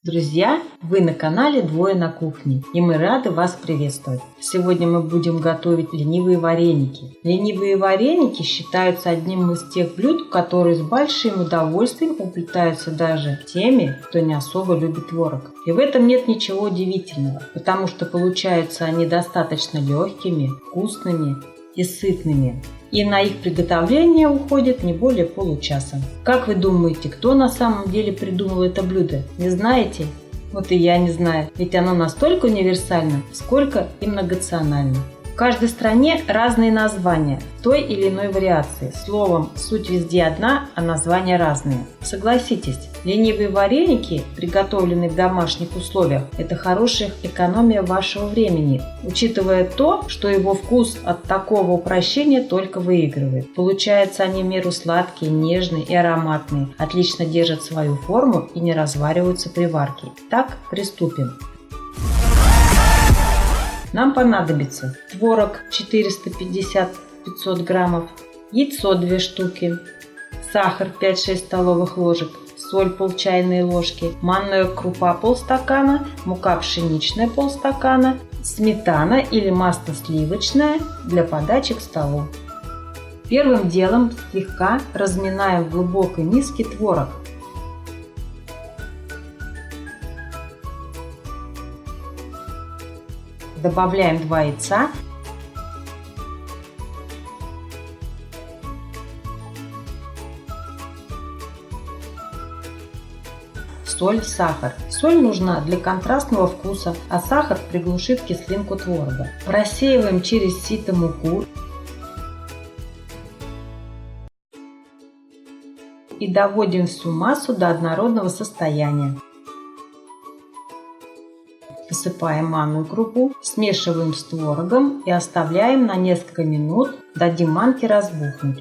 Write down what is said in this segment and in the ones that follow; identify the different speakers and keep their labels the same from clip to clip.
Speaker 1: Друзья, вы на канале «Двое на кухне», и мы рады вас приветствовать. Сегодня мы будем готовить ленивые вареники. Ленивые вареники считаются одним из тех блюд, которые с большим удовольствием уплетаются даже теми, кто не особо любит творог. И в этом нет ничего удивительного, потому что получаются они достаточно легкими, вкусными и сытными. И на их приготовление уходит не более получаса. Как вы думаете, кто на самом деле придумал это блюдо? Не знаете? Вот и я не знаю, ведь оно настолько универсально, сколько и многонационально. В каждой стране разные названия той или иной вариации. Словом, суть везде одна, а названия разные. Согласитесь, ленивые вареники, приготовленные в домашних условиях, это хорошая экономия вашего времени, учитывая то, что его вкус от такого упрощения только выигрывает. Получается, они в меру сладкие, нежные и ароматные, отлично держат свою форму и не развариваются при варке. Так, приступим. Нам понадобится творог 450-500 граммов, яйцо 2 штуки, сахар 5-6 столовых ложек, соль пол чайной ложки, манная крупа полстакана, мука пшеничная полстакана, сметана или масло сливочное для подачи к столу. Первым делом слегка разминаем в глубокой миске творог. Добавляем 2 яйца, соль, сахар. Соль нужна для контрастного вкуса, а сахар приглушит кислинку творога. Просеиваем через сито муку и доводим всю массу до однородного состояния. Посыпаем манную крупу, смешиваем с творогом и оставляем на несколько минут, дадим манке разбухнуть.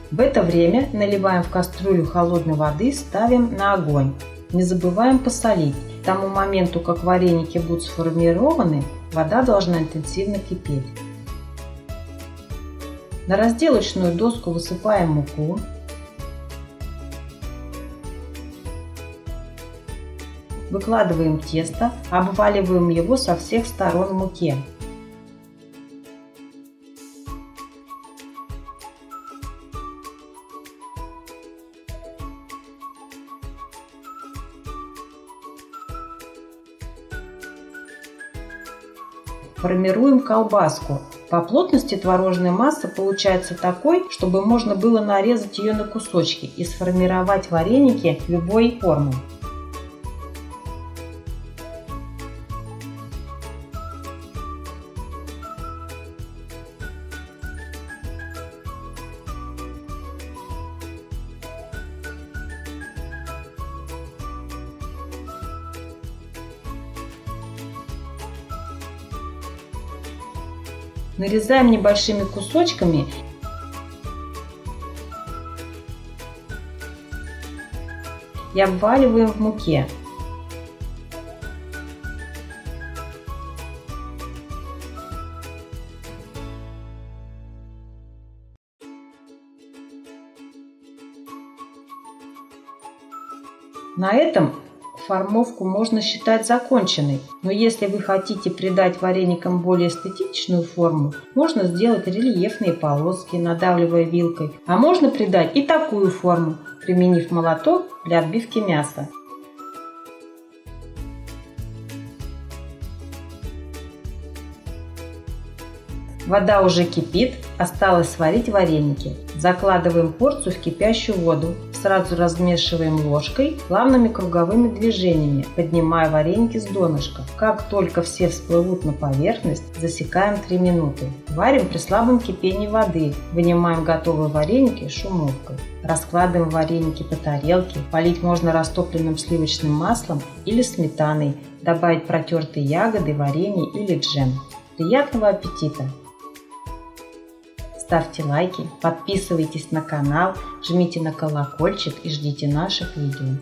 Speaker 1: В это время наливаем в кастрюлю холодной воды, ставим на огонь. Не забываем посолить. К тому моменту, как вареники будут сформированы, вода должна интенсивно кипеть. На разделочную доску высыпаем муку. Выкладываем тесто, обваливаем его со всех сторон в муке. Формируем колбаску. По плотности творожная масса получается такой, чтобы можно было нарезать ее на кусочки и сформировать вареники любой формы. Нарезаем небольшими кусочками и обваливаем в муке. На этом формовку можно считать законченной, но если вы хотите придать вареникам более эстетичную форму, можно сделать рельефные полоски, надавливая вилкой, а можно придать и такую форму, применив молоток для отбивки мяса. Вода уже кипит, осталось сварить вареники. Закладываем порцию в кипящую воду, сразу размешиваем ложкой плавными круговыми движениями, поднимая вареники с донышка. Как только все всплывут на поверхность, засекаем 3 минуты. Варим при слабом кипении воды, вынимаем готовые вареники шумовкой. Раскладываем вареники по тарелке, полить можно растопленным сливочным маслом или сметаной, добавить протертые ягоды, варенье или джем. Приятного аппетита! Ставьте лайки, подписывайтесь на канал, жмите на колокольчик и ждите наших видео.